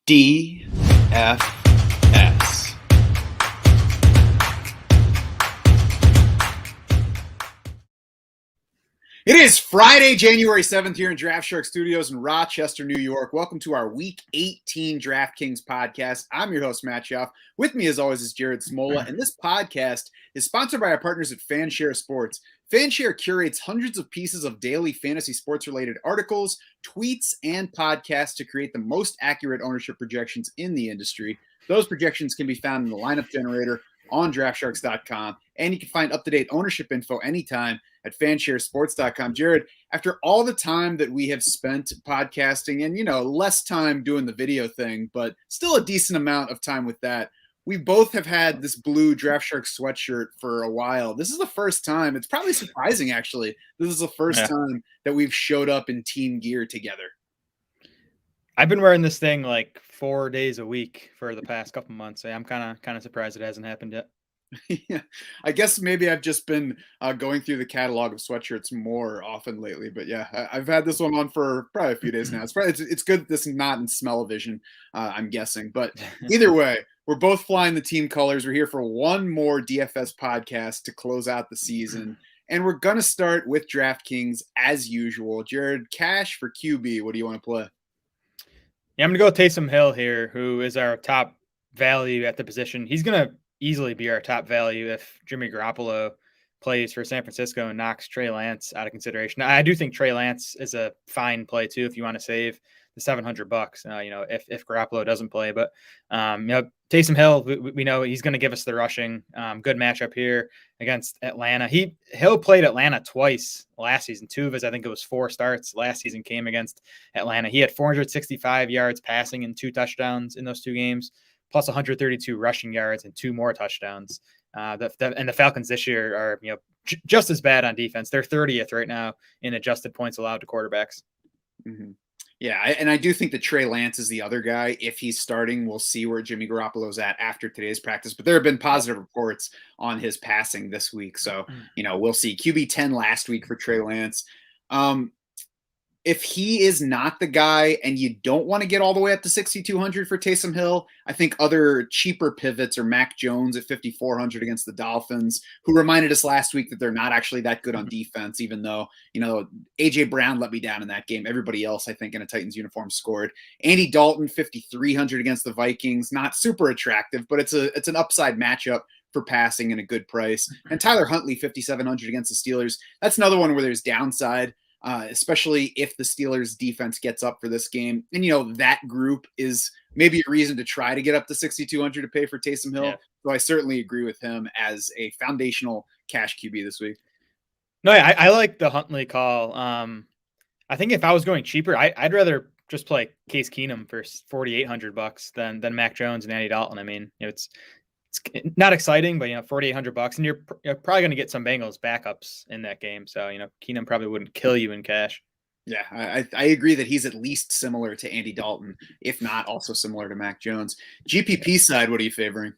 DFS. It is Friday, January 7th here in Draft Shark Studios in Rochester, New York. Welcome to our Week 18 DraftKings podcast. I'm your host, Matt Schaff. With me, as always, is Jared Smola, and this podcast is sponsored by our partners at Fanshare Sports. Fanshare curates hundreds of pieces of daily fantasy sports-related articles, tweets, and podcasts to create the most accurate ownership projections in the industry. Those projections can be found in the lineup generator on DraftSharks.com, and you can find up-to-date ownership info anytime at fansharesports.com. Jared, after all the time that we have spent podcasting and, less time doing the video thing, but still a decent amount of time with that, we both have had this blue Draft Sharks sweatshirt for a while. This is the first time. It's probably surprising, actually. This is the first time that we've showed up in team gear together. I've been wearing this thing like 4 days a week for the past couple months. I'm kind of surprised it hasn't happened yet. Yeah, I guess maybe I've just been going through the catalog of sweatshirts more often lately. But yeah, I've had this one on for probably a few days now. It's good that this is not in smell-o-vision, I'm guessing. But either way, we're both flying the team colors. We're here for one more DFS podcast to close out the season. And we're going to start with DraftKings as usual. Jared, cash for QB. What do you want to play? Yeah, I'm going to go with Taysom Hill here, who is our top value at the position. He's going to easily be our top value if Jimmy Garoppolo plays for San Francisco and knocks Trey Lance out of consideration. I do think Trey Lance is a fine play too if you want to save the $700. If Garoppolo doesn't play, but Taysom Hill, we know he's going to give us the rushing. Good matchup here against Atlanta. Hill played Atlanta twice last season. Two of his, I think it was 4 starts last season, came against Atlanta. He had 465 yards passing and 2 touchdowns in those 2 games, plus 132 rushing yards and 2 more touchdowns. And the Falcons this year are just as bad on defense. They're 30th right now in adjusted points allowed to quarterbacks. Mm-hmm. Yeah, and I do think that Trey Lance is the other guy. If he's starting, we'll see where Jimmy Garoppolo's at after today's practice. But there have been positive reports on his passing this week. So, we'll see. QB 10 last week for Trey Lance. If he is not the guy and you don't want to get all the way up to 6,200 for Taysom Hill, I think other cheaper pivots are Mac Jones at 5,400 against the Dolphins, who reminded us last week that they're not actually that good on defense, even though, A.J. Brown let me down in that game. Everybody else, I think, in a Titans uniform scored. Andy Dalton, 5,300 against the Vikings. Not super attractive, but it's an upside matchup for passing and a good price. And Tyler Huntley, 5,700 against the Steelers. That's another one where there's downside. Especially if the Steelers defense gets up for this game. And, that group is maybe a reason to try to get up to 6,200 to pay for Taysom Hill. Yeah. So I certainly agree with him as a foundational cash QB this week. No, I like the Huntley call. I think if I was going cheaper, I'd rather just play Case Keenum for $4,800 than Mac Jones and Andy Dalton. I mean, it's not exciting, but $4,800, and you're probably going to get some Bengals backups in that game. So Keenum probably wouldn't kill you in cash. Yeah, I agree that he's at least similar to Andy Dalton, if not also similar to Mac Jones. GPP side, what are you favoring?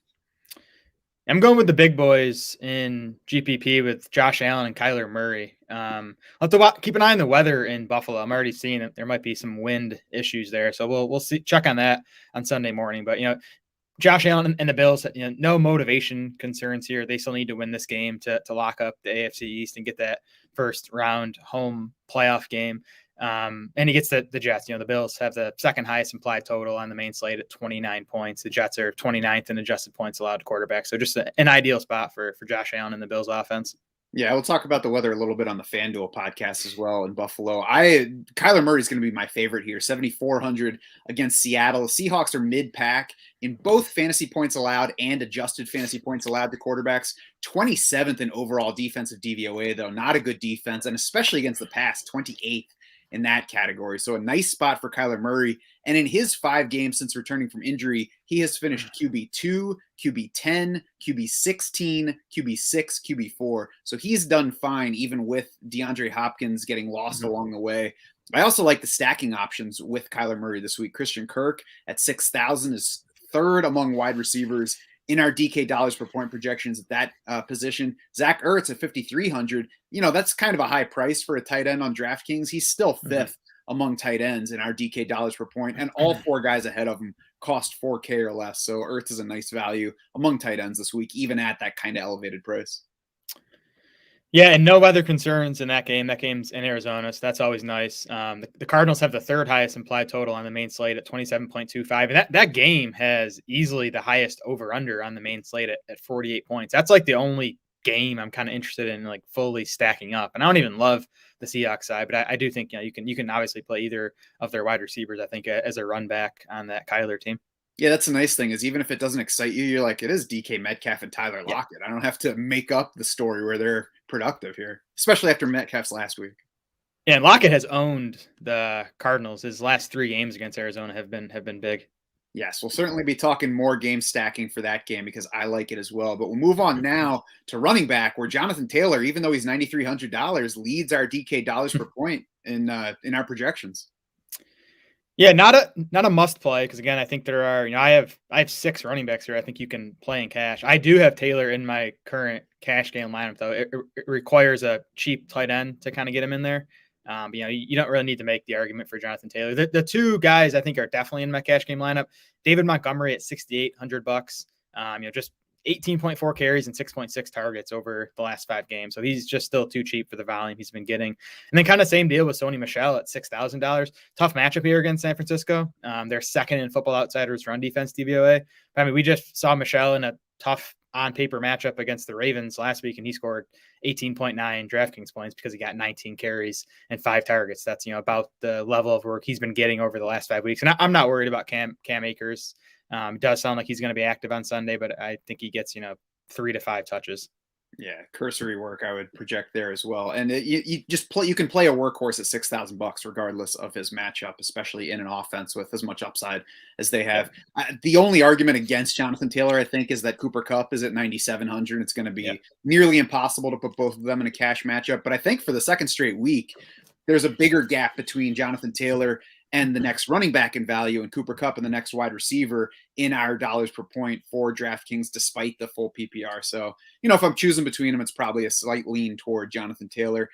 I'm going with the big boys in GPP with Josh Allen and Kyler Murray. I'll have to keep an eye on the weather in Buffalo. I'm already seeing that there might be some wind issues there, so we'll see. Check on that on Sunday morning. But Josh Allen and the Bills, no motivation concerns here. They still need to win this game to lock up the AFC East and get that first round home playoff game. And he gets the Jets. The Bills have the second highest implied total on the main slate at 29 points. The Jets are 29th in adjusted points allowed to quarterback. So just an ideal spot for Josh Allen and the Bills offense. Yeah, we'll talk about the weather a little bit on the FanDuel podcast as well in Buffalo. Kyler Murray is going to be my favorite here, 7,400 against Seattle. The Seahawks are mid-pack in both fantasy points allowed and adjusted fantasy points allowed to quarterbacks. 27th in overall defensive DVOA, though. Not a good defense, and especially against the pass, 28th in that category. So a nice spot for Kyler Murray. And in his 5 games since returning from injury, he has finished QB2, QB10, QB16, QB6, QB4. So he's done fine, even with DeAndre Hopkins getting lost along the way. I also like the stacking options with Kyler Murray this week. Christian Kirk at 6,000 is third among wide receivers in our DK dollars per point projections at that position. Zach Ertz at 5,300. That's kind of a high price for a tight end on DraftKings. He's still fifth among tight ends in our DK dollars per point, and all 4 guys ahead of him cost 4K or less. So Ertz is a nice value among tight ends this week, even at that kind of elevated price. Yeah, and no weather concerns in that game. That game's in Arizona, so that's always nice. The Cardinals have the 3rd highest implied total on the main slate at 27.25, and that game has easily the highest over/under on the main slate at 48 points. That's like the only game I'm kind of interested in, like fully stacking up. And I don't even love the Seahawks side, but I do think you can obviously play either of their wide receivers, I think, as a run back on that Kyler team. Yeah, that's the nice thing is even if it doesn't excite you, you're like, it is DK Metcalf and Tyler Lockett. I don't have to make up the story where they're productive here, especially after Metcalf's last week. Yeah, and Lockett has owned the Cardinals. His last 3 games against Arizona have been big. Yes, we'll certainly be talking more game stacking for that game because I like it as well. But we'll move on now to running back, where Jonathan Taylor, even though he's $9,300, leads our DK dollars per point in our projections. Yeah, not a must play because again, I think there are I have 6 running backs here. I think you can play in cash. I do have Taylor in my current cash game lineup though. It requires a cheap tight end to kind of get him in there. You don't really need to make the argument for Jonathan Taylor. The 2 guys I think are definitely in my cash game lineup. David Montgomery at $6,800. Just 18.4 carries and 6.6 targets over the last 5 games. So he's just still too cheap for the volume he's been getting. And then kind of same deal with Sony Michelle at $6,000. Tough matchup here against San Francisco. They're 2nd in Football Outsiders run defense DVOA. But, we just saw Michelle in a tough on paper matchup against the Ravens last week, and he scored 18.9 DraftKings points because he got 19 carries and 5 targets. That's, about the level of work he's been getting over the last 5 weeks. And I'm not worried about Cam Akers. It does sound like he's going to be active on Sunday, but I think he gets, 3 to 5 touches. Yeah, cursory work I would project there as well. And you can play a workhorse at $6,000 regardless of his matchup, especially in an offense with as much upside as they have. The only argument against Jonathan Taylor, I think, is that Cooper Kupp is at 9,700. It's going to be nearly impossible to put both of them in a cash matchup. But I think for the second straight week, there's a bigger gap between Jonathan Taylor and the next running back in value and Cooper Kupp and the next wide receiver in our dollars per point for DraftKings, despite the full PPR. So, if I'm choosing between them, it's probably a slight lean toward Jonathan Taylor.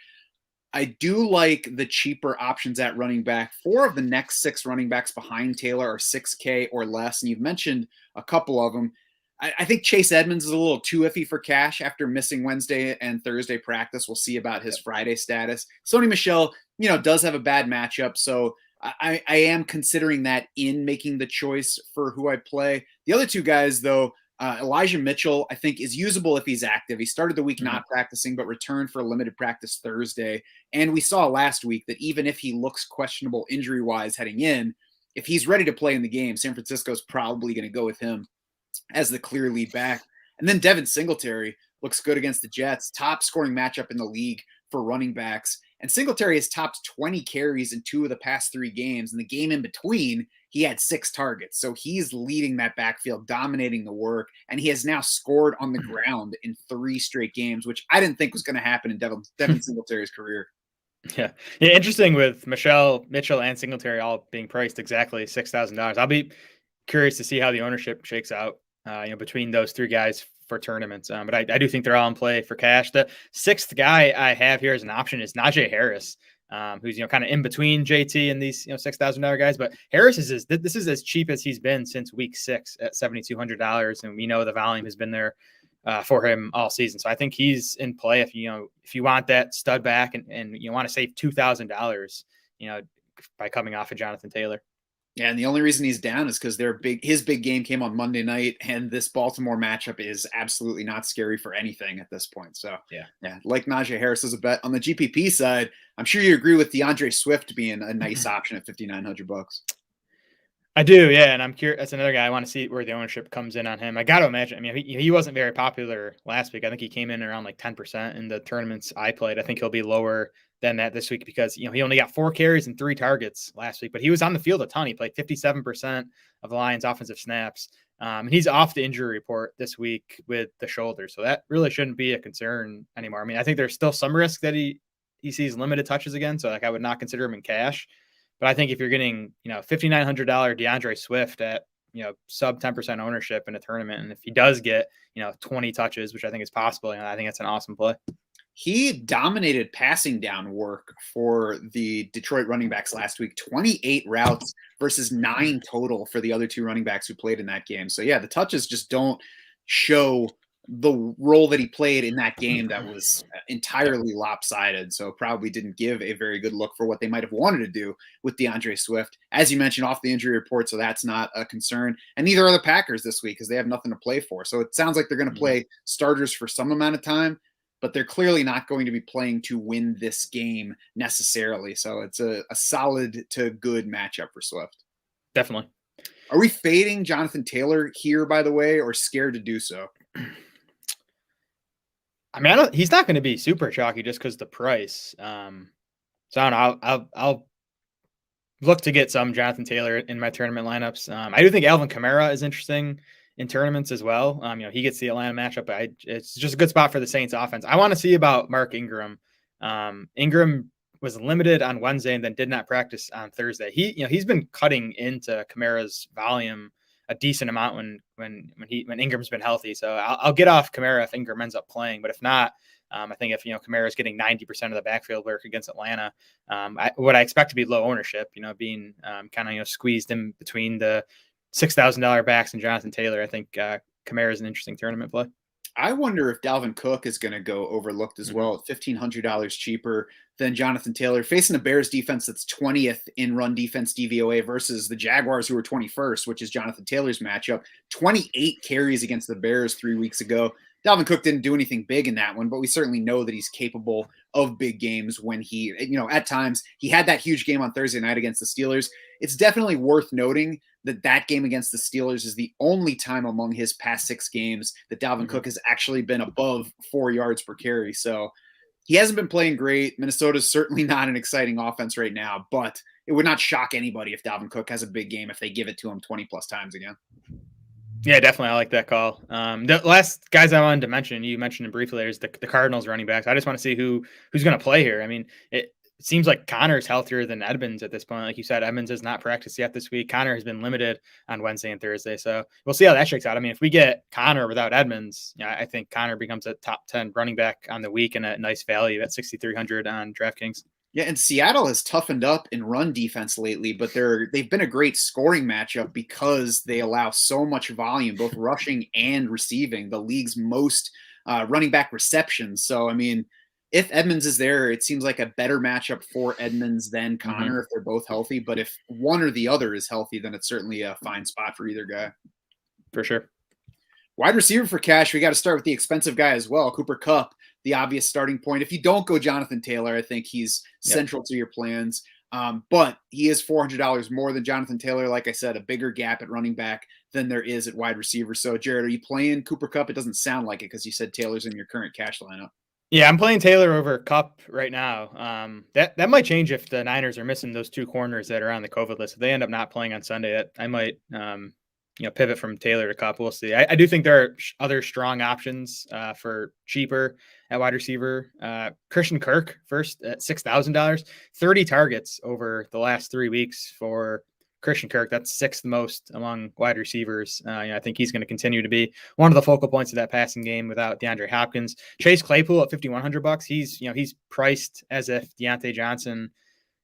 I do like the cheaper options at running back. 4 of the next 6 running backs behind Taylor are 6K or less. And you've mentioned a couple of them. I think Chase Edmonds is a little too iffy for cash after missing Wednesday and Thursday practice. We'll see about his Friday status. Sony Michelle, does have a bad matchup. So I am considering that in making the choice for who I play. The other 2 guys, though, Elijah Mitchell, I think, is usable if he's active. He started the week not practicing, but returned for a limited practice Thursday. And we saw last week that even if he looks questionable injury-wise heading in, if he's ready to play in the game, San Francisco's probably going to go with him as the clear lead back. And then Devin Singletary looks good against the Jets, top scoring matchup in the league for running backs. And Singletary has topped 20 carries in 2 of the past 3 games. And the game in between, he had 6 targets. So he's leading that backfield, dominating the work. And he has now scored on the ground in 3 straight games, which I didn't think was going to happen in Devin Singletary's career. Yeah. Interesting with Mitchell, and Singletary all being priced exactly $6,000. I'll be curious to see how the ownership shakes out, between those 3 guys for tournaments. But I do think they're all in play for cash. The 6th guy I have here as an option is Najee Harris, who's, kind of in between JT and these, $6,000 guys. But Harris this is as cheap as he's been since week 6 at $7,200. And we know the volume has been there for him all season. So I think he's in play if you want that stud back and you want to save $2,000, by coming off of Jonathan Taylor. Yeah, and the only reason he's down is because his big game came on Monday night, and this Baltimore matchup is absolutely not scary for anything at this point. So, yeah, like Najee Harris as a bet. On the GPP side, I'm sure you agree with DeAndre Swift being a nice option at $5,900. I do, yeah, and I'm curious. That's another guy I want to see where the ownership comes in on him. I got to imagine. He wasn't very popular last week. I think he came in around like 10% in the tournaments I played. I think he'll be lower than that this week because he only got 4 carries and 3 targets last week, but he was on the field a ton. He played 57% of the Lions' offensive snaps, and he's off the injury report this week with the shoulder, so that really shouldn't be a concern anymore. I think there's still some risk that he sees limited touches again, so I would not consider him in cash. But I think if you're getting $5,900 DeAndre Swift at sub 10% ownership in a tournament, and if he does get 20 touches, which I think is possible, I think it's an awesome play. He dominated passing down work for the Detroit running backs last week, 28 routes versus 9 total for the other two running backs who played in that game. So yeah, the touches just don't show the role that he played in that game that was entirely lopsided. So probably didn't give a very good look for what they might have wanted to do with DeAndre Swift. As you mentioned, off the injury report, so that's not a concern. And neither are the Packers this week because they have nothing to play for. So it sounds like they're going to play starters for some amount of time, but they're clearly not going to be playing to win this game necessarily. So it's a solid to good matchup for Swift. Definitely. Are we fading Jonathan Taylor here, by the way, or scared to do so? I mean, he's not going to be super chalky just because the price. So I don't know. I'll look to get some Jonathan Taylor in my tournament lineups. I do think Alvin Kamara is interesting in tournaments as well. He gets the Atlanta matchup, but it's just a good spot for the Saints offense. I want to see about Mark Ingram. Ingram was limited on Wednesday and then did not practice on Thursday. He's been cutting into Kamara's volume a decent amount when Ingram's been healthy. So I'll get off Kamara if Ingram ends up playing, but if not, I think if Kamara's getting 90% of the backfield work against Atlanta, what I expect to be low ownership, being kind of squeezed in between the $6,000 backs and Jonathan Taylor, I think Kamara is an interesting tournament play. I wonder if Dalvin Cook is going to go overlooked as well at $1,500 cheaper than Jonathan Taylor, facing a Bears defense that's 20th in run defense DVOA versus the Jaguars, who are 21st, which is Jonathan Taylor's matchup. 28 carries against the Bears 3 weeks ago. Dalvin Cook didn't do anything big in that one, but we certainly know that he's capable of big games when he, at times he had that huge game on Thursday night against the Steelers. It's definitely worth noting that game against the Steelers is the only time among his past 6 games that Dalvin Cook has actually been above 4 yards per carry. So he hasn't been playing great. Minnesota's certainly not an exciting offense right now, but it would not shock anybody if Dalvin Cook has a big game if they give it to him 20 plus times again. Yeah, definitely. I like that call. The last guys I wanted to mention, you mentioned it briefly, is the Cardinals running backs. I just want to see who's going to play here. I mean, it seems like Connor's healthier than Edmonds at this point. Like you said, Edmonds has not practiced yet this week. Connor has been limited on Wednesday and Thursday. So we'll see how that shakes out. I mean, if we get Connor without Edmonds, I think Connor becomes a top 10 running back on the week and a nice value at 6,300 on DraftKings. Yeah, and Seattle has toughened up in run defense lately, but they've been a great scoring matchup because they allow so much volume, both rushing and receiving, the league's most running back receptions. So, I mean, if Edmonds is there, it seems like a better matchup for Edmonds than Connor if they're both healthy. But if one or the other is healthy, then it's certainly a fine spot for either guy. For sure. Wide receiver for cash, we got to start with the expensive guy as well, Cooper Kupp, the obvious starting point. If you don't go Jonathan Taylor, I think he's central to your plans. But he is $400 more than Jonathan Taylor. Like I said, a bigger gap at running back than there is at wide receiver. So, Jared, are you playing Cooper Kupp? It doesn't sound like it because you said Taylor's in your current cash lineup. Yeah, I'm playing Taylor over Kupp right now. That might change if the Niners are missing those 2 corners that are on the COVID list. If they end up not playing on Sunday, I might pivot from Taylor to Kupp. We'll see. I do think there are other strong options for cheaper at wide receiver. Christian Kirk first at $6,000, 30 targets over the last 3 weeks for Christian Kirk. That's 6th most among wide receivers. I think he's going to continue to be one of the focal points of that passing game without DeAndre Hopkins. Chase Claypool at $5,100. He's priced as if Deontay Johnson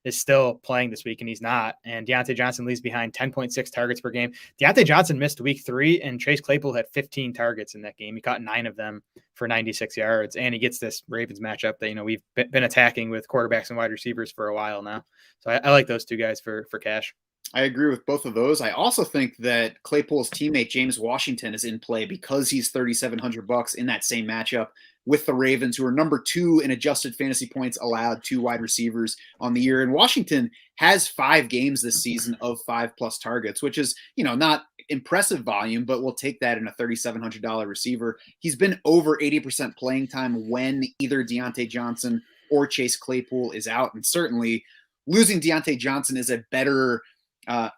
is still playing this week, and he's not. And Deontay Johnson leaves behind 10.6 targets per game. Deontay Johnson missed week 3, and Chase Claypool had 15 targets in that game. He caught 9 of them for 96 yards, and he gets this Ravens matchup that, we've been attacking with quarterbacks and wide receivers for a while now. So I like those 2 guys for cash. I agree with both of those. I also think that Claypool's teammate James Washington is in play because he's $3,700 in that same matchup with the Ravens, who are number 2 in adjusted fantasy points allowed to wide receivers on the year. And Washington has 5 games this season of 5+ targets, which is, not impressive volume, but we'll take that in a $3,700 receiver. He's been over 80% playing time when either Deontay Johnson or Chase Claypool is out. And certainly losing Deontay Johnson is a better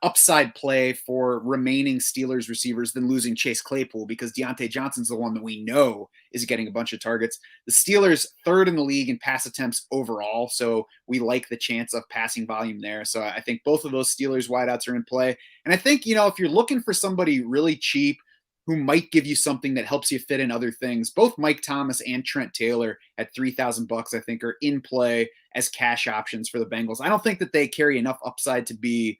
upside play for remaining Steelers receivers than losing Chase Claypool, because Deontay Johnson's the one that we know is getting a bunch of targets. The Steelers 3rd in the league in pass attempts overall, so we like the chance of passing volume there. So I think both of those Steelers wideouts are in play. And I think, if you're looking for somebody really cheap, who might give you something that helps you fit in other things. Both Mike Thomas and Trent Taylor at $3,000, I think, are in play as cash options for the Bengals. I don't think that they carry enough upside to be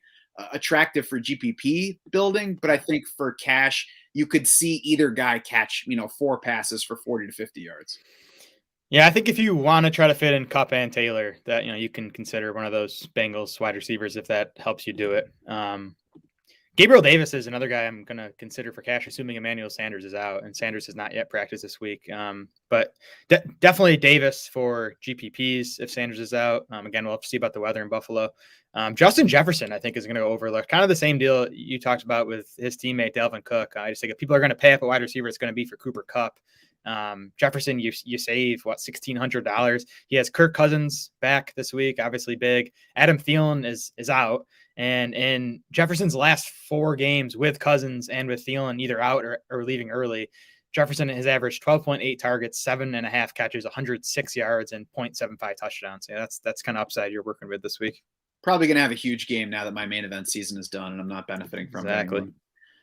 attractive for GPP building, but I think for cash, you could see either guy catch, 4 passes for 40 to 50 yards. Yeah, I think if you want to try to fit in Kupp and Taylor, that you can consider one of those Bengals wide receivers if that helps you do it. Gabriel Davis is another guy I'm going to consider for cash, assuming Emmanuel Sanders is out, and Sanders has not yet practiced this week. But definitely Davis for GPPs if Sanders is out. Again, we'll have to see about the weather in Buffalo. Justin Jefferson, I think, is going to go overlook. Kind of the same deal you talked about with his teammate Dalvin Cook. I just think if people are going to pay up a wide receiver, it's going to be for Cooper Kupp. Jefferson, you save $1,600. He has Kirk Cousins back this week, obviously big. Adam Thielen is out. And in Jefferson's last 4 games with Cousins and with Thielen either out or leaving early, Jefferson has averaged 12.8 targets, 7.5 catches, 106 yards, and 0.75 touchdowns. Yeah, that's kind of upside you're working with this week. Probably going to have a huge game now that my main event season is done and I'm not benefiting from it. Exactly.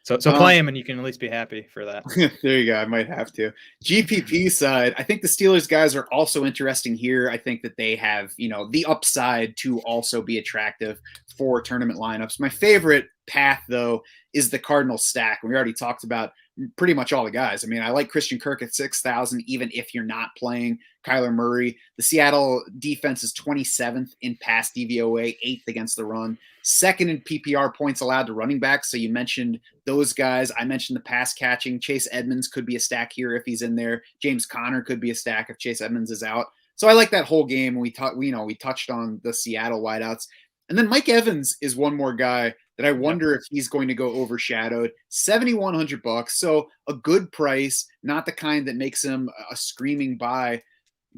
So play him and you can at least be happy for that. There you go. I might have to. GPP side, I think the Steelers guys are also interesting here. I think that they have, the upside to also be attractive for tournament lineups. My favorite path, though, is the Cardinals stack. We already talked about pretty much all the guys. I mean, I like Christian Kirk at 6,000, even if you're not playing Kyler Murray. The Seattle defense is 27th in pass DVOA, 8th against the run, 2nd in PPR points allowed to running backs. So you mentioned those guys. I mentioned the pass catching. Chase Edmonds could be a stack here if he's in there. James Conner could be a stack if Chase Edmonds is out. So I like that whole game. We touched on the Seattle wideouts. And then Mike Evans is one more guy that I wonder if he's going to go overshadowed. $7,100, so a good price, not the kind that makes him a screaming buy.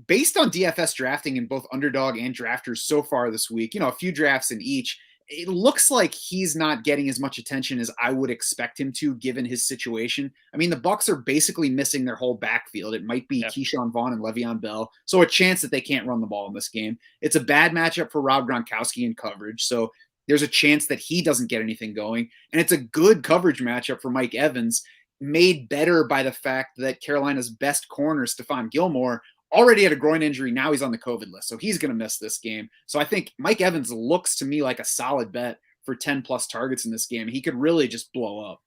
Based on DFS drafting in both underdog and drafters so far this week, a few drafts in each, it looks like he's not getting as much attention as I would expect him to, given his situation. I mean, the Bucs are basically missing their whole backfield. It might be Keyshawn Vaughn and Le'Veon Bell, so a chance that they can't run the ball in this game. It's a bad matchup for Rob Gronkowski in coverage, so there's a chance that he doesn't get anything going. And it's a good coverage matchup for Mike Evans, made better by the fact that Carolina's best corner, Stephon Gilmore, already had a groin injury. Now he's on the COVID list, so he's going to miss this game. So I think Mike Evans looks to me like a solid bet for 10+ targets in this game. He could really just blow up.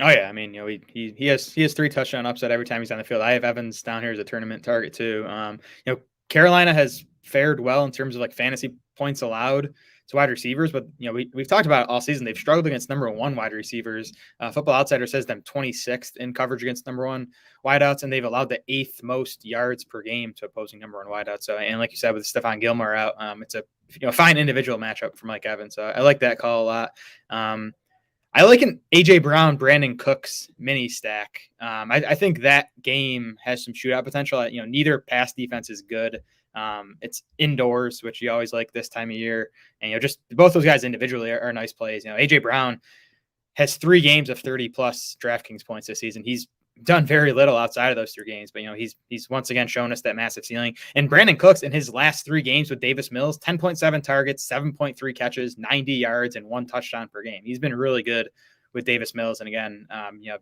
Oh yeah, I mean, he has 3 touchdown upside every time he's on the field. I have Evans down here as a tournament target too. Carolina has fared well in terms of like fantasy points allowed to wide receivers, but we've talked about it all season. They've struggled against number 1 wide receivers. Football Outsider says them 26th in coverage against number 1 wideouts, and they've allowed the 8th most yards per game to opposing number 1 wideouts. So, and like you said, with Stephon Gilmore out, it's a fine individual matchup for Mike Evans. So I like that call a lot. I like an AJ Brown, Brandon Cooks mini stack. I think that game has some shootout potential. Neither pass defense is good. It's indoors, which you always like this time of year. And, just both those guys individually are nice plays. AJ Brown has 3 games of 30+ DraftKings points this season. He's done very little outside of those 3 games, but he's once again shown us that massive ceiling. And Brandon Cooks in his last 3 games with Davis Mills, 10.7 targets, 7.3 catches, 90 yards, and 1 touchdown per game. He's been really good with Davis Mills. And again,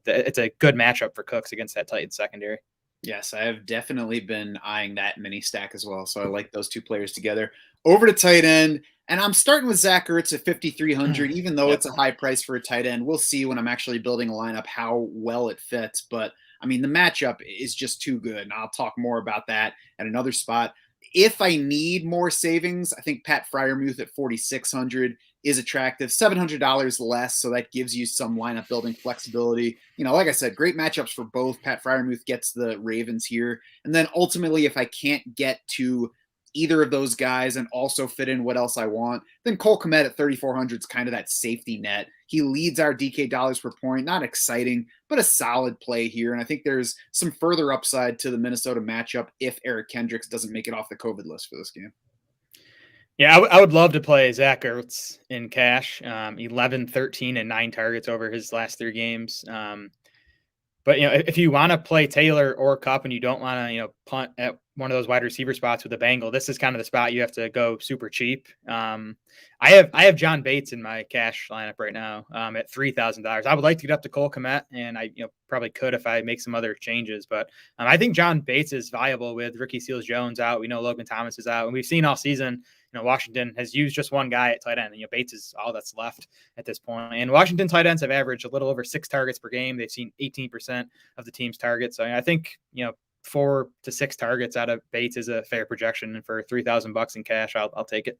it's a good matchup for Cooks against that Titans secondary. Yes, I have definitely been eyeing that mini stack as well. So I like those 2 players together. Over to tight end, and I'm starting with Zach Ertz at 5,300, even though it's a high price for a tight end. We'll see when I'm actually building a lineup how well it fits. But, I mean, the matchup is just too good, and I'll talk more about that at another spot. If I need more savings, I think Pat Freiermuth at 4,600 is attractive, $700 less, so that gives you some lineup building flexibility. Like I said, great matchups for both. Pat Freiermuth gets the Ravens here. And then ultimately, if I can't get to either of those guys and also fit in what else I want, then Cole Kmet at 3,400 is kind of that safety net. He leads our DK dollars per point. Not exciting, but a solid play here. And I think there's some further upside to the Minnesota matchup if Eric Kendricks doesn't make it off the COVID list for this game. Yeah, I would love to play Zach Ertz in cash. 11, 13, and 9 targets over his last 3 games. But if you want to play Taylor or Kupp and you don't want to punt at one of those wide receiver spots with a Bengal, this is kind of the spot you have to go super cheap. I have John Bates in my cash lineup right now at $3,000. I would like to get up to Cole Kmet, and I probably could if I make some other changes. But I think John Bates is viable with Ricky Seals-Jones out. We know Logan Thomas is out, and we've seen all season. Washington has used just one guy at tight end. Bates is all that's left at this point. And Washington tight ends have averaged a little over 6 targets per game. They've seen 18% of the team's targets. So I think 4 to 6 targets out of Bates is a fair projection, and for $3,000 in cash, I'll take it.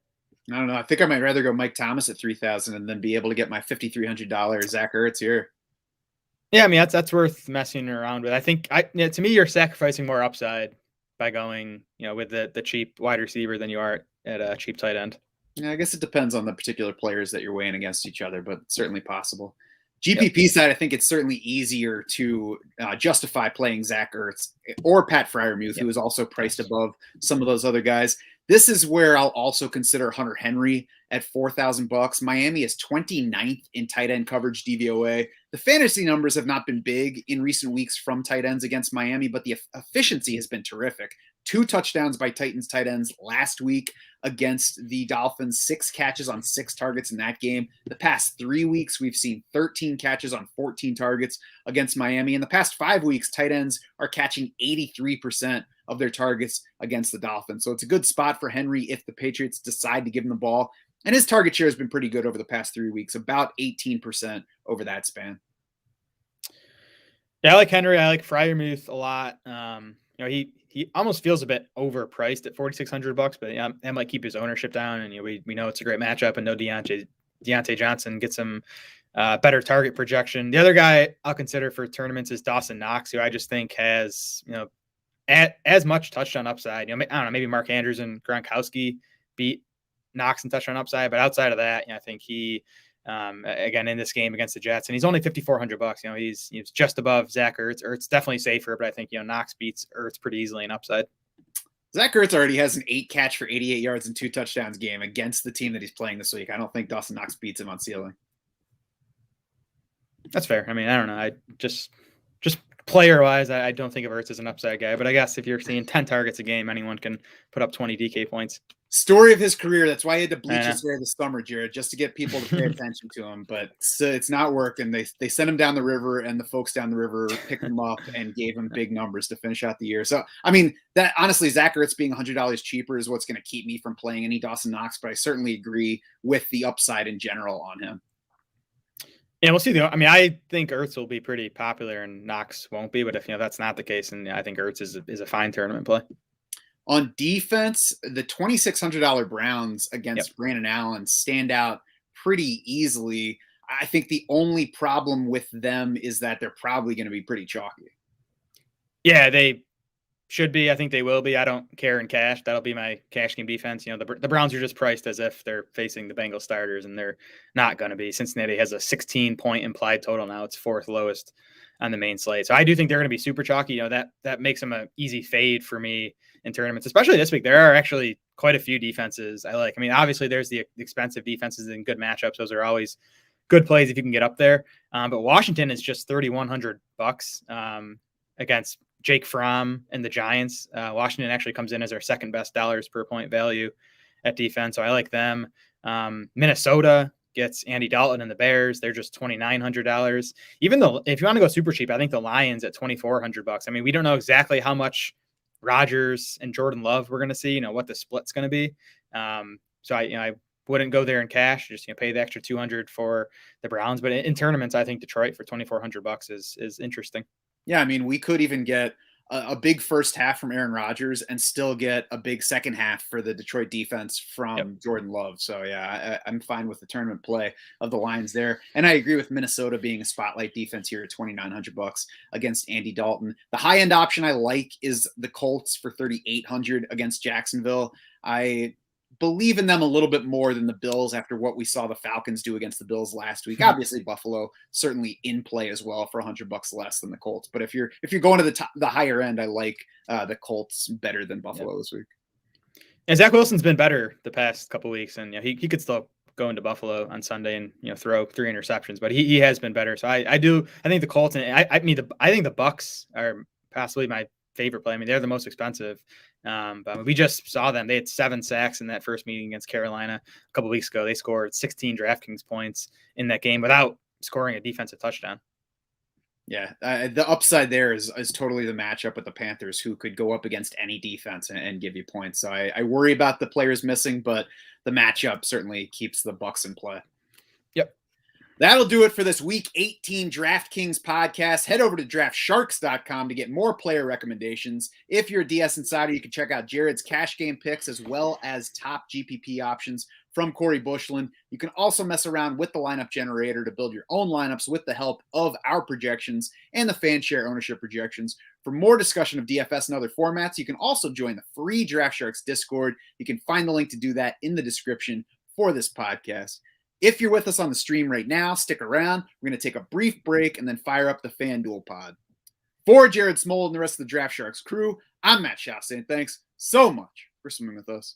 I don't know. I think I might rather go Mike Thomas at 3,000 and then be able to get my $5,300 Zach Ertz here. Yeah, I mean that's worth messing around with. I think to me you're sacrificing more upside by going with the cheap wide receiver than you are at a cheap tight end. Yeah, I guess it depends on the particular players that you're weighing against each other, but certainly possible. GPP side, I think it's certainly easier to justify playing Zach Ertz or Pat Freiermuth, who is also priced above some of those other guys. This is where I'll also consider Hunter Henry at $4,000. Miami is 29th in tight end coverage DVOA. The fantasy numbers have not been big in recent weeks from tight ends against Miami, but the efficiency has been terrific. 2 touchdowns by Titans tight ends last week against the Dolphins, 6 catches on 6 targets in that game. The past 3 weeks, we've seen 13 catches on 14 targets against Miami. In the past 5 weeks, tight ends are catching 83% of their targets against the Dolphins. So it's a good spot for Henry if the Patriots decide to give him the ball. And his target share has been pretty good over the past 3 weeks, about 18% over that span. Yeah, I like Henry. I like Freiermuth a lot. He almost feels a bit overpriced at $4,600, but that might keep his ownership down. And we know it's a great matchup, and no Deontay Johnson gets some better target projection. The other guy I'll consider for tournaments is Dawson Knox, who I just think has as much touchdown upside. I don't know, maybe Mark Andrews and Gronkowski beat Knox in touchdown upside, but outside of that, I think he. Again, in this game against the Jets, and he's only $5,400. He's just above Zach Ertz. Ertz definitely safer, but I think Knox beats Ertz pretty easily in upside. Zach Ertz already has an 8 catch for 88 yards and 2 touchdowns game against the team that he's playing this week. I don't think Dawson Knox beats him on ceiling. That's fair. I mean, I don't know. I just player wise, I don't think of Ertz as an upside guy, but I guess if you're seeing 10 targets a game, anyone can put up 20 DK points. Story of his career. That's why he had to bleach his hair this summer, Jared, just to get people to pay attention to him. But it's not working. They sent him down the river, and the folks down the river picked him up and gave him big numbers to finish out the year. So, I mean, that honestly, Zach Ertz being $100 cheaper is what's going to keep me from playing any Dawson Knox, but I certainly agree with the upside in general on him. Yeah, we'll see. I mean, I think Ertz will be pretty popular and Knox won't be, but if that's not the case, then I think Ertz is a fine tournament play. On defense, the $2,600 Browns against Brandon Allen stand out pretty easily. I think the only problem with them is that they're probably going to be pretty chalky. Yeah, they should be. I think they will be. I don't care in cash. That'll be my cash game defense. The Browns are just priced as if they're facing the Bengals starters, and they're not going to be. Cincinnati has a 16-point implied total now. It's 4th lowest on the main slate. So I do think they're going to be super chalky. That makes them an easy fade for me in tournaments, especially this week. There are actually quite a few defenses I like. I mean, obviously there's the expensive defenses in good matchups. Those are always good plays if you can get up there. But Washington is just $3,100 against Jake Fromm and the Giants. Washington actually comes in as our second best dollars per point value at defense. So I like them. Minnesota gets Andy Dalton and the Bears. They're just $2,900. Even though if you want to go super cheap, I think the Lions at $2,400. I mean, we don't know exactly how much Rodgers and Jordan Love we're going to see, what the split's going to be. So I wouldn't go there in cash, just pay the extra $200 for the Browns. But in tournaments, I think Detroit for $2,400 is interesting. Yeah, I mean, we could even get a big first half from Aaron Rodgers and still get a big second half for the Detroit defense from Jordan Love. So, yeah, I'm fine with the tournament play of the Lions there. And I agree with Minnesota being a spotlight defense here at $2,900 against Andy Dalton. The high-end option I like is the Colts for $3,800 against Jacksonville. I believe in them a little bit more than the Bills after what we saw the Falcons do against the Bills last week. Obviously, Buffalo certainly in play as well for $100 less than the Colts. But if you're going to the higher end, I like the Colts better than Buffalo this week. And Zach Wilson's been better the past couple of weeks, and he could still go into Buffalo on Sunday and throw 3 interceptions, but he has been better. So I think the Colts, and I think the Bucks are possibly my favorite play. I mean, they're the most expensive. But we just saw them. They had 7 sacks in that first meeting against Carolina a couple weeks ago. They scored 16 DraftKings points in that game without scoring a defensive touchdown. Yeah, the upside there is totally the matchup with the Panthers, who could go up against any defense and give you points. So I worry about the players missing, but the matchup certainly keeps the Bucs in play. Yep. That'll do it for this Week 18 DraftKings podcast. Head over to DraftSharks.com to get more player recommendations. If you're a DS Insider, you can check out Jared's cash game picks as well as top GPP options from Corey Bushland. You can also mess around with the lineup generator to build your own lineups with the help of our projections and the fan share ownership projections. For more discussion of DFS and other formats, you can also join the free Draft Sharks Discord. You can find the link to do that in the description for this podcast. If you're with us on the stream right now, stick around. We're going to take a brief break and then fire up the FanDuel pod. For Jared Smoll and the rest of the Draft Sharks crew, I'm Matt Schaaf saying thanks so much for swimming with us.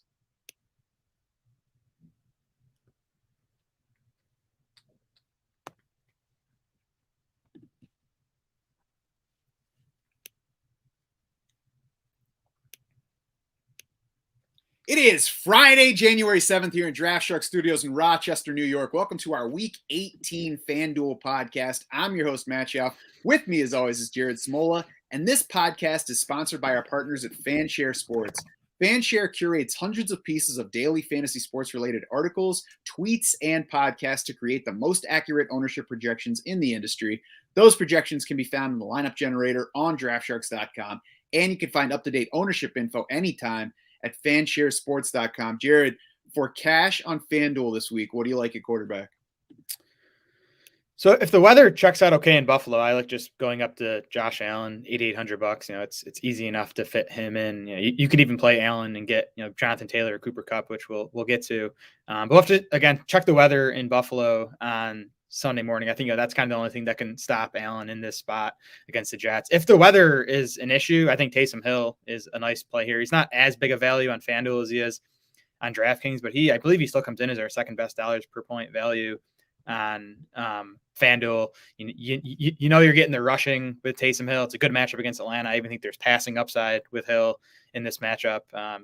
It is Friday, January 7th here in Draft Shark Studios in Rochester, New York. Welcome to our Week 18 FanDuel podcast. I'm your host, Matt Schaaf. With me, as always, is Jared Smolla, and this podcast is sponsored by our partners at Fanshare Sports. Fanshare curates hundreds of pieces of daily fantasy sports-related articles, tweets, and podcasts to create the most accurate ownership projections in the industry. Those projections can be found in the lineup generator on DraftSharks.com, and you can find up-to-date ownership info anytime at fansharesports.com. Jared, for cash on FanDuel this week, what do you like at quarterback? So if the weather checks out okay in Buffalo, I like just going up to Josh Allen, $8,800. It's easy enough to fit him in. You could even play Allen and get Jonathan Taylor or Cooper Kupp, which we'll get to. But we'll have to again check the weather in Buffalo on Sunday morning. I think that's kind of the only thing that can stop Allen in this spot against the Jets. If the weather is an issue, I think Taysom Hill is a nice play here. He's not as big a value on FanDuel as he is on DraftKings, but I believe he still comes in as our second best dollars per point value on FanDuel. You're getting the rushing with Taysom Hill. It's a good matchup against Atlanta. I even think there's passing upside with Hill in this matchup.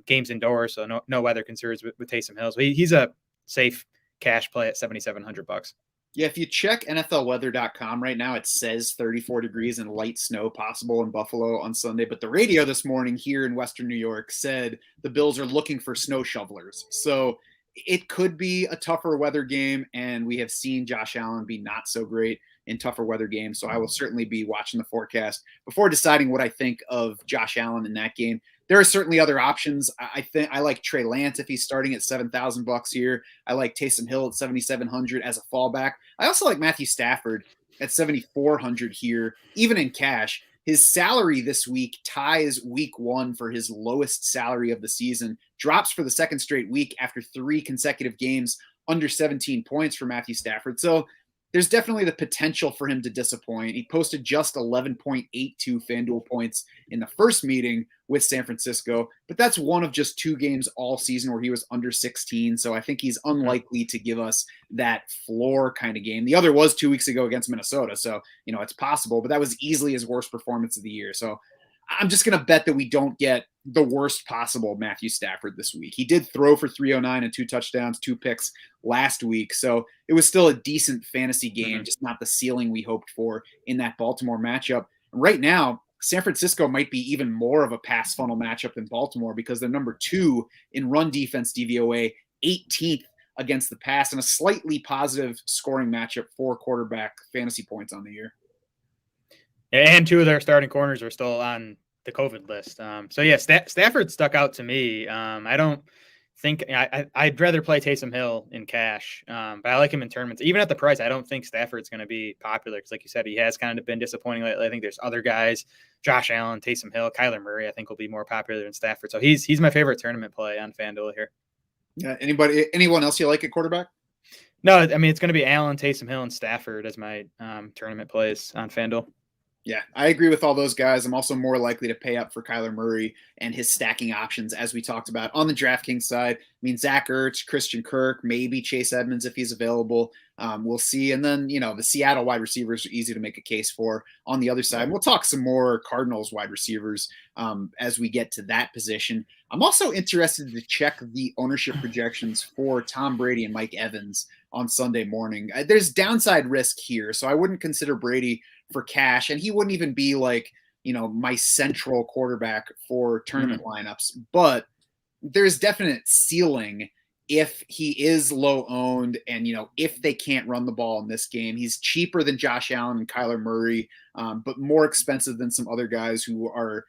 Game's indoors, so no weather concerns with Taysom Hill. So he's a safe cash play at $7,700. Yeah, if you check NFLweather.com right now, it says 34 degrees and light snow possible in Buffalo on Sunday. But the radio this morning here in Western New York said the Bills are looking for snow shovelers. So it could be a tougher weather game, and we have seen Josh Allen be not so great in tougher weather games. So I will certainly be watching the forecast before deciding what I think of Josh Allen in that game. There are certainly other options. I think I like Trey Lance if he's starting at $7,000 here. I like Taysom Hill at $7,700 as a fallback. I also like Matthew Stafford at $7,400 here, even in cash. His salary this week ties week 1 for his lowest salary of the season, drops for the second straight week after 3 consecutive games under 17 points for Matthew Stafford. So there's definitely the potential for him to disappoint. He posted just 11.82 FanDuel points in the first meeting with San Francisco, but that's one of just 2 games all season where he was under 16. So I think he's unlikely to give us that floor kind of game. The other was 2 weeks ago against Minnesota. So, it's possible, but that was easily his worst performance of the year. So I'm just going to bet that we don't get the worst possible Matthew Stafford this week. He did throw for 309 and 2 touchdowns, 2 picks last week. So it was still a decent fantasy game, just not the ceiling we hoped for in that Baltimore matchup. And right now, San Francisco might be even more of a pass funnel matchup than Baltimore because they're number 2 in run defense DVOA, 18th against the pass, and a slightly positive scoring matchup for quarterback fantasy points on the year. And 2 of their starting corners are still on the COVID list. Stafford stuck out to me. I don't think I'd rather play Taysom Hill in cash, but I like him in tournaments. Even at the price, I don't think Stafford's going to be popular because, like you said, he has kind of been disappointing lately. I think there's other guys, Josh Allen, Taysom Hill, Kyler Murray, I think will be more popular than Stafford. So he's my favorite tournament play on FanDuel here. Yeah. Anyone else you like at quarterback? No, I mean, it's going to be Allen, Taysom Hill, and Stafford as my tournament plays on FanDuel. Yeah, I agree with all those guys. I'm also more likely to pay up for Kyler Murray and his stacking options, as we talked about on the DraftKings side. I mean, Zach Ertz, Christian Kirk, maybe Chase Edmonds if he's available. We'll see. And then, the Seattle wide receivers are easy to make a case for on the other side. We'll talk some more Cardinals wide receivers as we get to that position. I'm also interested to check the ownership projections for Tom Brady and Mike Evans on Sunday morning. There's downside risk here, so I wouldn't consider Brady for cash, and he wouldn't even be like, my central quarterback for tournament lineups. But there's definite ceiling if he is low owned and, if they can't run the ball in this game. He's cheaper than Josh Allen and Kyler Murray, but more expensive than some other guys who are,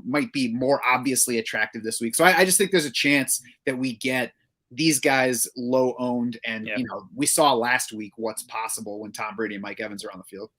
might be more obviously attractive this week. So I just think there's a chance that we get these guys low owned. And, we saw last week what's possible when Tom Brady and Mike Evans are on the field.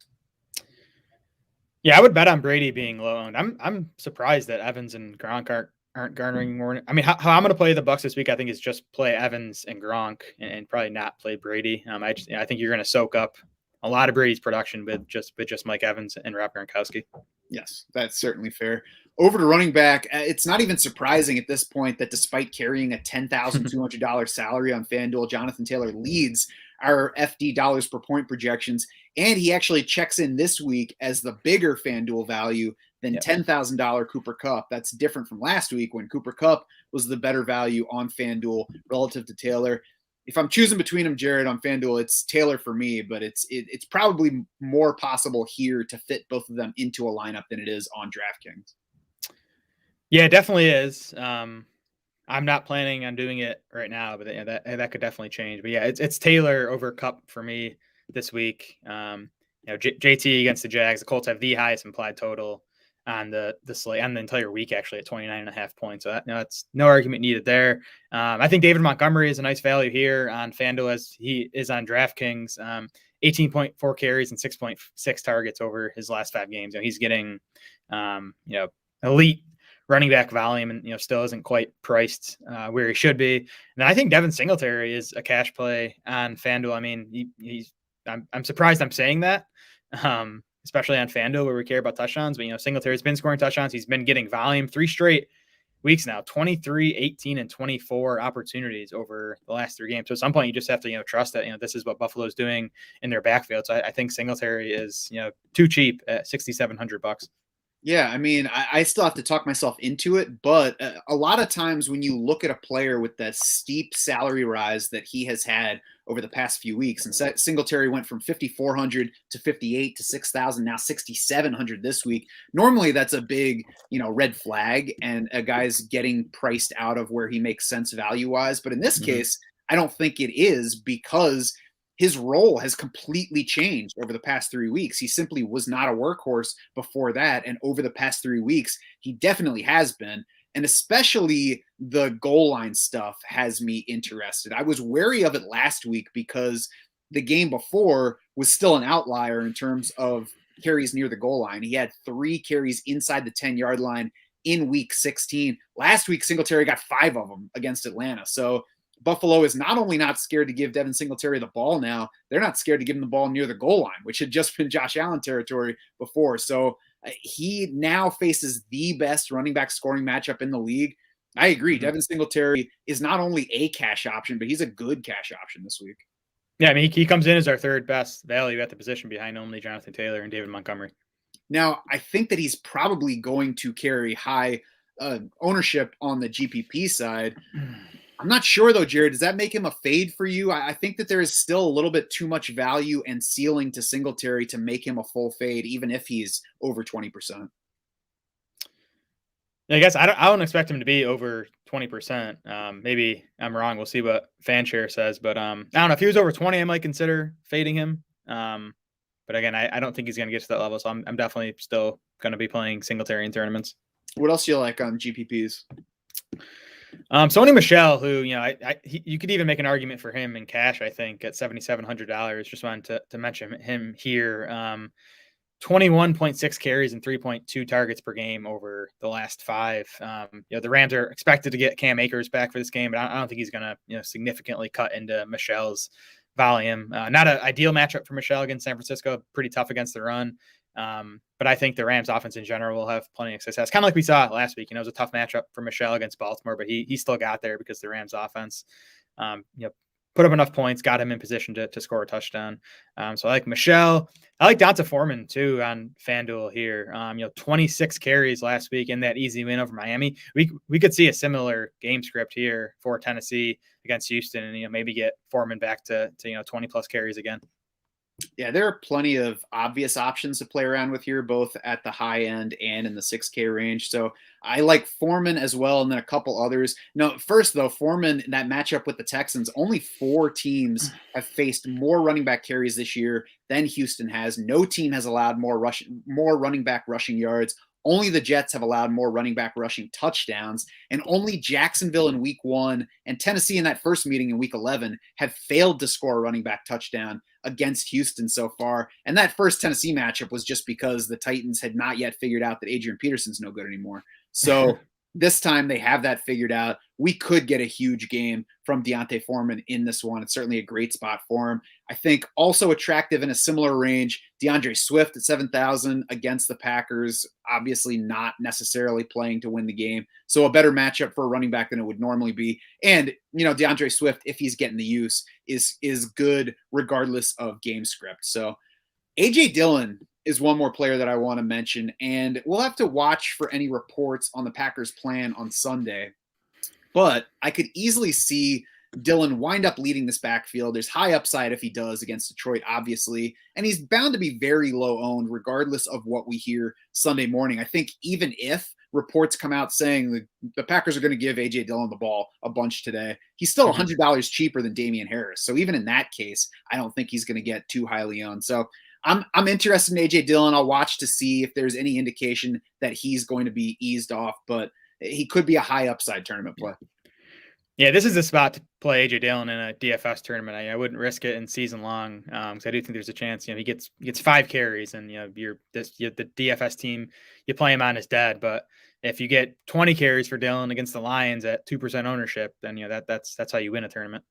Yeah, I would bet on Brady being low owned. I'm surprised that Evans and Gronk aren't garnering more. I mean, how I'm going to play the Bucs this week, I think, is just play Evans and Gronk and probably not play Brady. I think you're going to soak up a lot of Brady's production with just Mike Evans and Rob Gronkowski. Yes, that's certainly fair. Over to running back, it's not even surprising at this point that despite carrying a $10,200 salary on FanDuel, Jonathan Taylor leads our FD dollars per point projections, and he actually checks in this week as the bigger FanDuel value than $10,000 Cooper Kupp. That's different from last week when Cooper Kupp was the better value on FanDuel relative to Taylor. If I'm choosing between them, Jared, on FanDuel, it's Taylor for me, but it's probably more possible here to fit both of them into a lineup than it is on DraftKings. Yeah, it definitely is. I'm not planning on doing it right now, but that could definitely change. But yeah, it's Taylor over Kupp for me this week. JT against the Jags. The Colts have the highest implied total on the slate on the entire week, actually at 29.5 points. So that's no argument needed there. I think David Montgomery is a nice value here on FanDuel as he is on DraftKings. 18.4 carries and 6.6 targets over his last 5 games. He's getting elite running back volume and still isn't quite priced where he should be. And then I think Devin Singletary is a cash play on FanDuel. I mean, I'm surprised I'm saying that, especially on FanDuel where we care about touchdowns. But Singletary's been scoring touchdowns. He's been getting volume 3 straight weeks now, 23, 18, and 24 opportunities over the last 3 games. So at some point you just have to trust that this is what Buffalo's doing in their backfield. So I think Singletary is too cheap at $6,700. Yeah, I mean, I still have to talk myself into it, but a lot of times when you look at a player with that steep salary rise that he has had over the past few weeks, and Singletary went from 5,400 to 58 to 6,000, now 6,700 this week. Normally that's a big, red flag and a guy's getting priced out of where he makes sense value-wise. But in this case, I don't think it is because his role has completely changed over the past 3 weeks. He simply was not a workhorse before that. And over the past 3 weeks, he definitely has been. And especially the goal line stuff has me interested. I was wary of it last week because the game before was still an outlier in terms of carries near the goal line. He had 3 carries inside the 10-yard line in week 16. Last week, Singletary got 5 of them against Atlanta. So Buffalo is not only not scared to give Devin Singletary the ball now, they're not scared to give him the ball near the goal line, which had just been Josh Allen territory before. So he now faces the best running back scoring matchup in the league. I agree. Devin Singletary is not only a cash option, but he's a good cash option this week. Yeah, I mean, he comes in as our 3rd best value at the position behind only Jonathan Taylor and David Montgomery. Now, I think that he's probably going to carry high ownership on the GPP side. I'm not sure, though, Jared. Does that make him a fade for you? I think that there is still a little bit too much value and ceiling to Singletary to make him a full fade, even if he's over 20%. I guess I don't expect him to be over 20%. Maybe I'm wrong. We'll see what FanShare says. But I don't know. If he was over 20, I might consider fading him. But again, I don't think he's going to get to that level. So I'm definitely still going to be playing Singletary in tournaments. What else do you like on GPPs? Sony Michelle, who you could even make an argument for him in cash. I think at $7,700. Just wanted to mention him here. 21.6 carries and 3.2 targets per game over the last 5. The Rams are expected to get Cam Akers back for this game, but I don't think he's going to significantly cut into Michelle's volume. Not an ideal matchup for Michelle against San Francisco. Pretty tough against the run. But I think the Rams offense in general will have plenty of success. Kind of like we saw last week. It was a tough matchup for Michelle against Baltimore, but he still got there because the Rams offense, put up enough points, got him in position to score a touchdown. So I like Michelle. I like Donta Foreman too on FanDuel here. 26 carries last week in that easy win over Miami. We could see a similar game script here for Tennessee against Houston, and maybe get Foreman back to 20 plus carries again. Yeah, there are plenty of obvious options to play around with here, both at the high end and in the 6K range. So I like Foreman as well, and then a couple others. No, first though, Foreman in that matchup with the Texans, only 4 teams have faced more running back carries this year than Houston has. No team has allowed more running back rushing yards. Only the Jets have allowed more running back rushing touchdowns, and only Jacksonville in week 1 and Tennessee in that first meeting in week 11 have failed to score a running back touchdown against Houston so far. And that first Tennessee matchup was just because the Titans had not yet figured out that Adrian Peterson's no good anymore. So this time they have that figured out. We could get a huge game from D'Onta Foreman in this one. It's certainly a great spot for him. I think also attractive in a similar range, Deandre Swift at 7,000 against the Packers, obviously not necessarily playing to win the game. So a better matchup for a running back than it would normally be. And, Deandre Swift, if he's getting the use, is good regardless of game script. So A.J. Dillon is one more player that I want to mention, and we'll have to watch for any reports on the Packers' plan on Sunday. But I could easily see Dillon wind up leading this backfield. There's high upside if he does against Detroit, obviously, and he's bound to be very low owned regardless of what we hear Sunday morning. I think even if reports come out saying the Packers are going to give A.J. Dillon the ball a bunch today, he's still $100 cheaper than Damian Harris. So even in that case, I don't think he's going to get too highly owned. So I'm interested in A.J. Dillon. I'll watch to see if there's any indication that he's going to be eased off, but he could be a high upside tournament play. Yeah, this is a spot to play A.J. Dillon in a DFS tournament. I wouldn't risk it in season long because I do think there's a chance. He gets 5 carries, and the DFS team you play him on is dead. But if you get 20 carries for Dillon against the Lions at 2% ownership, then that's how you win a tournament.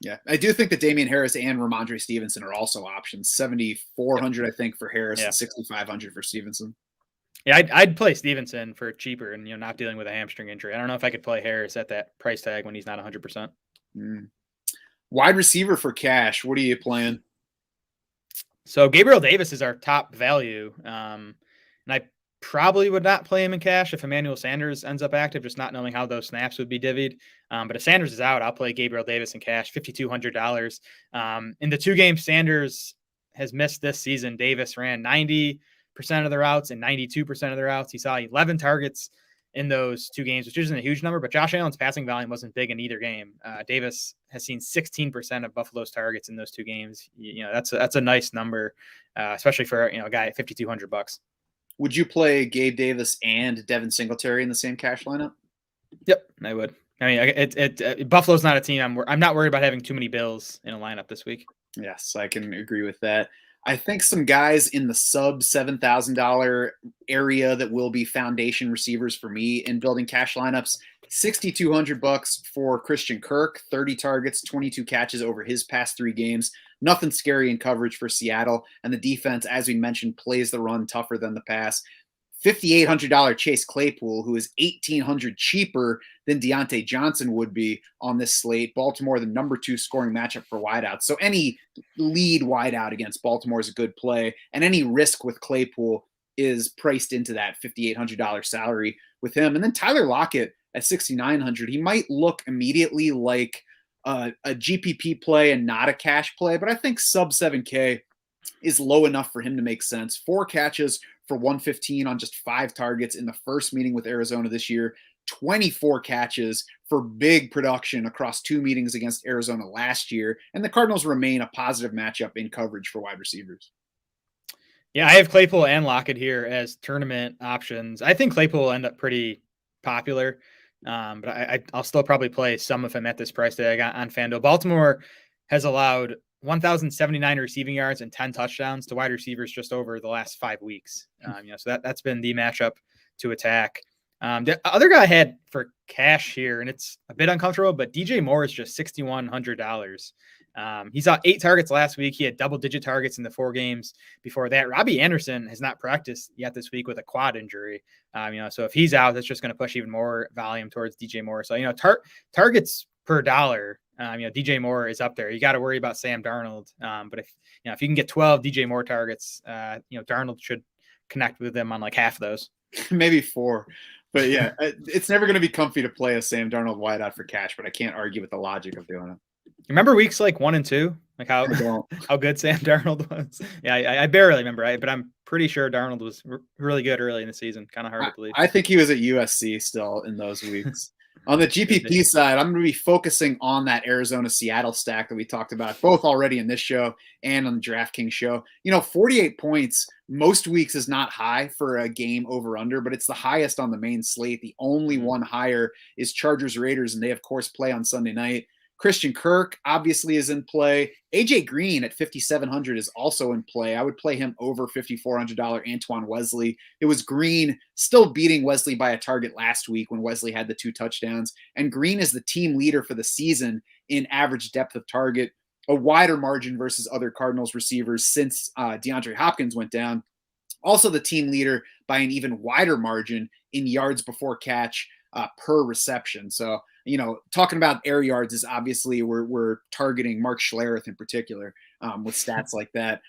Yeah, I do think that Damian Harris and Ramondre Stevenson are also options. 7,400, I think, for Harris, and 6,500 for Stevenson. Yeah, I'd play Stevenson for cheaper and not dealing with a hamstring injury. I don't know if I could play Harris at that price tag when he's not 100%. Wide receiver for cash. What are you playing? So Gabriel Davis is our top value, and I probably would not play him in cash if Emmanuel Sanders ends up active, just not knowing how those snaps would be divvied. But if Sanders is out, I'll play Gabriel Davis in cash, $5,200. In the 2 games Sanders has missed this season, Davis ran 90% of the routes and 92% of the routes. He saw 11 targets in those 2 games, which isn't a huge number, but Josh Allen's passing volume wasn't big in either game. Davis has seen 16% of Buffalo's targets in those 2 games. That's a nice number, especially for a guy at $5,200. Would you play Gabe Davis and Devin Singletary in the same cash lineup? Yep, I would. I mean, Buffalo's not a team I'm not worried about having too many Bills in a lineup this week. Yes, I can agree with that. I think some guys in the sub $7,000 area that will be foundation receivers for me in building cash lineups. $6,200 for Christian Kirk, 30 targets, 22 catches over his past 3 games. Nothing scary in coverage for Seattle. And the defense, as we mentioned, plays the run tougher than the pass. $5,800 Chase Claypool, who is $1,800 cheaper than Deontay Johnson would be on this slate. Baltimore, the number 2 scoring matchup for wideouts. So any lead wideout against Baltimore is a good play, and any risk with Claypool is priced into that $5,800 salary with him. And then Tyler Lockett at $6,900. He might look immediately like a GPP play and not a cash play, but I think sub 7K is low enough for him to make sense. 4 catches for 115 on just 5 targets in the first meeting with Arizona this year. 24 catches for big production across 2 meetings against Arizona last year. And the Cardinals remain a positive matchup in coverage for wide receivers. Yeah, I have Claypool and Lockett here as tournament options. I think Claypool will end up pretty popular, but I'll still probably play some of him at this price tag on FanDuel. Baltimore has allowed 1,079 receiving yards and 10 touchdowns to wide receivers just over the last 5 weeks. So that's been the matchup to attack. The other guy I had for cash here, and it's a bit uncomfortable, but DJ Moore is just $6,100. He saw 8 targets last week. He had double-digit targets in the 4 games before that. Robbie Anderson has not practiced yet this week with a quad injury. So if he's out, that's just going to push even more volume towards DJ Moore. So, targets per dollar DJ Moore is up there. You got to worry about Sam Darnold. But if you can get 12 DJ Moore targets, Darnold should connect with them on like half of those. Maybe 4. But yeah, it's never going to be comfy to play a Sam Darnold wideout for cash, but I can't argue with the logic of doing it. Remember weeks like 1 and 2, like how good Sam Darnold was? Yeah, I barely remember, but I'm pretty sure Darnold was really good early in the season. Kind of hard to believe. I think he was at USC still in those weeks. On the GPP side, I'm going to be focusing on that Arizona-Seattle stack that we talked about, both already in this show and on the DraftKings show. 48 points most weeks is not high for a game over-under, but it's the highest on the main slate. The only one higher is Chargers-Raiders, and they, of course, play on Sunday night. Christian Kirk obviously is in play. AJ Green at 5,700 is also in play. I would play him over $5,400 Antoine Wesley. It was Green still beating Wesley by a target last week when Wesley had the 2 touchdowns. And Green is the team leader for the season in average depth of target, a wider margin versus other Cardinals receivers since DeAndre Hopkins went down. Also the team leader by an even wider margin in yards before catch per reception. So, talking about air yards is obviously we're targeting Mark Schlereth in particular with stats like that.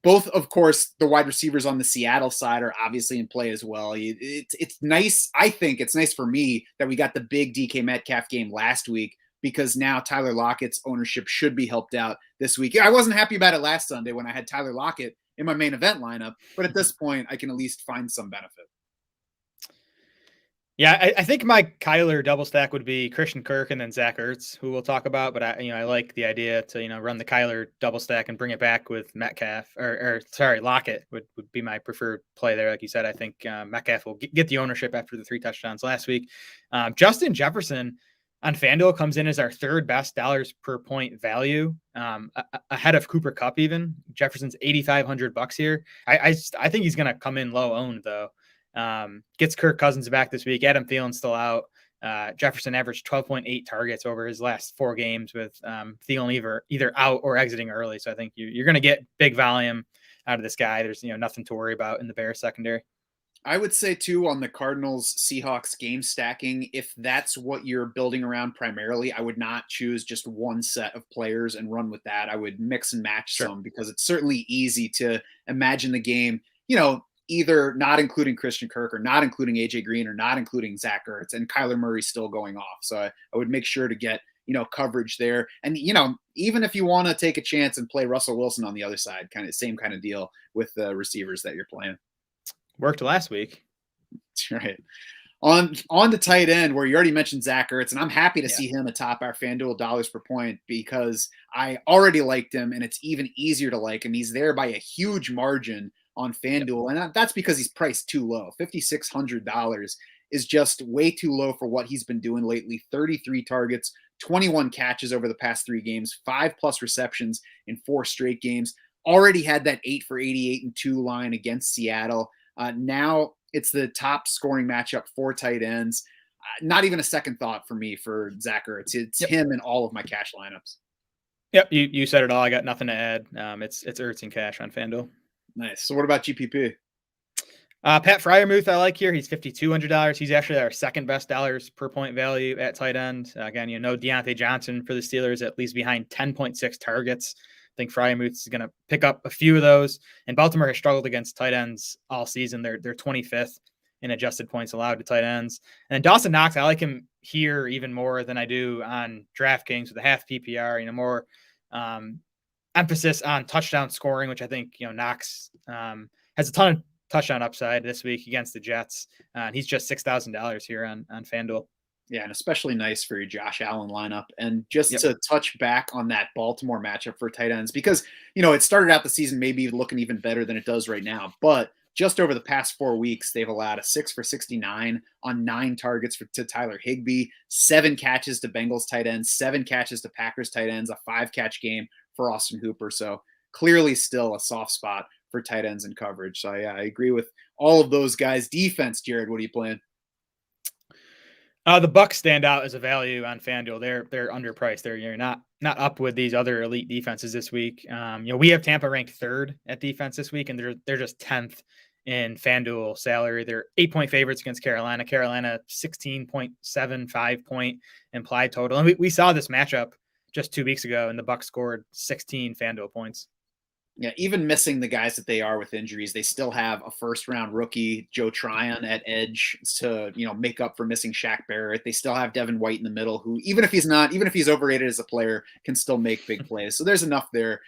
Both, of course, the wide receivers on the Seattle side are obviously in play as well. It's nice. I think it's nice for me that we got the big DK Metcalf game last week because now Tyler Lockett's ownership should be helped out this week. I wasn't happy about it last Sunday when I had Tyler Lockett in my main event lineup, but at this point, I can at least find some benefit. Yeah, I think my Kyler double stack would be Christian Kirk and then Zach Ertz, who we'll talk about. But I like the idea to run the Kyler double stack and bring it back with Metcalf Lockett would be my preferred play there. Like you said, I think Metcalf will get the ownership after the 3 touchdowns last week. Justin Jefferson on FanDuel comes in as our 3rd best dollars per point value, ahead of Cooper Kupp. Even Jefferson's $8,500 here. I think he's going to come in low owned though. Gets Kirk Cousins back this week. Adam Thielen's still out. Jefferson averaged 12.8 targets over his last 4 games with Thielen either out or exiting early. So I think you're going to get big volume out of this guy. There's nothing to worry about in the Bears secondary. I would say too on the Cardinals Seahawks game stacking, if that's what you're building around primarily, I would not choose just one set of players and run with that. I would mix and match some because it's certainly easy to imagine the game, either not including Christian Kirk or not including AJ Green or not including Zach Ertz and Kyler Murray still going off. So I would make sure to get, coverage there. And, even if you want to take a chance and play Russell Wilson on the other side, same kind of deal with the receivers that you're playing. Worked last week. That's right. On the tight end where you already mentioned Zach Ertz, and I'm happy to see him atop our FanDuel dollars per point because I already liked him and it's even easier to like him. He's there by a huge margin on FanDuel, and that's because he's priced too low. $5,600 is just way too low for what he's been doing lately. 33 targets, 21 catches over the past 3 games, 5+ receptions in 4 straight games. Already had that 8 for 88 and 2 line against Seattle. Now it's the top scoring matchup for tight ends. Not even a second thought for me for Zach Ertz. It's him in all of my cash lineups. Yep, you said it all. I got nothing to add. It's Ertz and cash on FanDuel. Nice. So what about GPP? Pat Freiermuth I like here. He's $5,200. He's actually our 2nd best dollars per point value at tight end. Again, Deontay Johnson for the Steelers at least behind 10.6 targets. I think Freiermuth is going to pick up a few of those. And Baltimore has struggled against tight ends all season. They're 25th in adjusted points allowed to tight ends. And then Dawson Knox, I like him here even more than I do on DraftKings with a half PPR. More emphasis on touchdown scoring, which I think, Knox has a ton of touchdown upside this week against the Jets. And he's just $6,000 here on FanDuel. Yeah, and especially nice for your Josh Allen lineup. And just to touch back on that Baltimore matchup for tight ends, because, it started out the season maybe looking even better than it does right now. But just over the past 4 weeks, they've allowed a 6 for 69 on 9 targets to Tyler Higbee, 7 catches to Bengals tight ends, 7 catches to Packers tight ends, a 5-catch game for Austin Hooper. So clearly still a soft spot for tight ends in coverage. So yeah, I agree with all of those guys. Defense, Jared, what are you playing? The Bucs stand out as a value on FanDuel. They're underpriced. They're not up with these other elite defenses this week. We have Tampa ranked 3rd at defense this week, and they're just 10th in FanDuel salary. They're 8-point favorites against Carolina. Carolina 16.75 point implied total. And we saw this matchup just 2 weeks ago, and the Bucs scored 16 FanDuel points. Yeah, even missing the guys that they are with injuries, they still have a first-round rookie, Joe Tryon, at edge to, make up for missing Shaq Barrett. They still have Devin White in the middle, who even if he's overrated as a player, can still make big plays. So there's enough there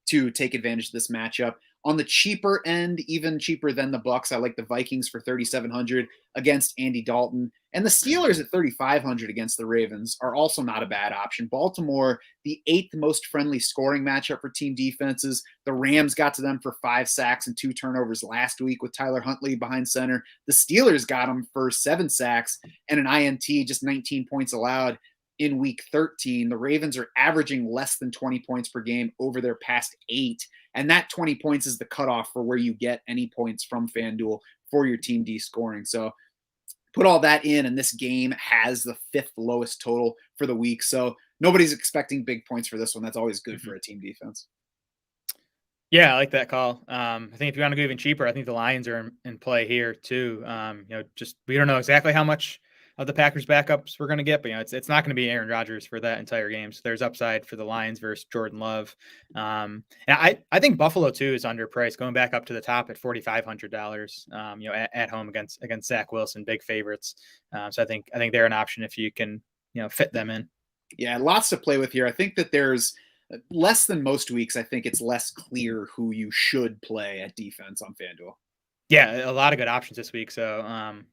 to take advantage of this matchup. On the cheaper end, even cheaper than the Bucs, I like the Vikings for 3,700 against Andy Dalton. And the Steelers at 3,500 against the Ravens are also not a bad option. Baltimore, the 8th most friendly scoring matchup for team defenses. The Rams got to them for 5 sacks and 2 turnovers last week with Tyler Huntley behind center. The Steelers got them for 7 sacks and an INT, just 19 points allowed in week 13. The Ravens are averaging less than 20 points per game over their past 8. And that 20 points is the cutoff for where you get any points from FanDuel for your team D scoring. So put all that in, and this game has the 5th lowest total for the week. So nobody's expecting big points for this one. That's always good for a team defense. Yeah, I like that call. I think if you want to go even cheaper, I think the Lions are in play here too. Just we don't know exactly how much of the Packers backups we're going to get, but it's not going to be Aaron Rodgers for that entire game. So there's upside for the Lions versus Jordan Love. And I think Buffalo too is underpriced, going back up to the top at $4,500. At home against Zach Wilson, big favorites. So I think they're an option if you can fit them in. Yeah, lots to play with here. I think that there's less than most weeks. I think it's less clear who you should play at defense on FanDuel. Yeah, a lot of good options this week. So,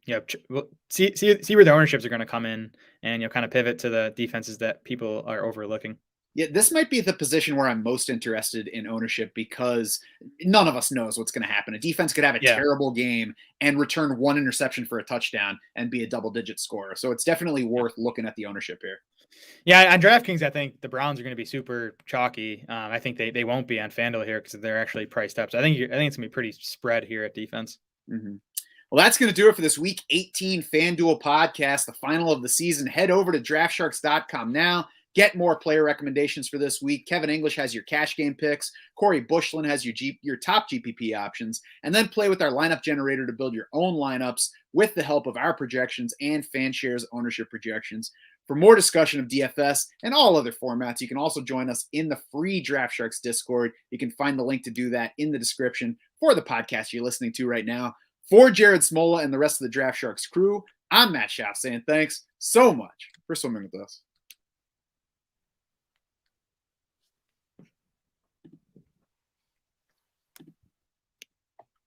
we'll see where the ownerships are going to come in, and kind of pivot to the defenses that people are overlooking. Yeah, this might be the position where I'm most interested in ownership because none of us knows what's going to happen. A defense could have a terrible game and return 1 interception for a touchdown and be a double-digit scorer. So it's definitely worth looking at the ownership here. Yeah, on DraftKings, I think the Browns are going to be super chalky. I think they won't be on FanDuel here because they're actually priced up. So I think it's going to be pretty spread here at defense. Mm-hmm. Well, that's going to do it for this Week 18 FanDuel podcast, the final of the season. Head over to DraftSharks.com now. Get more player recommendations for this week. Kevin English has your cash game picks. Corey Bushlin has your top GPP options. And then play with our lineup generator to build your own lineups with the help of our projections and FanShares ownership projections. For more discussion of DFS and all other formats, you can also join us in the free Draft Sharks Discord. You can find the link to do that in the description for the podcast you're listening to right now. For Jared Smola and the rest of the Draft Sharks crew, I'm Matt Schaff saying thanks so much for swimming with us.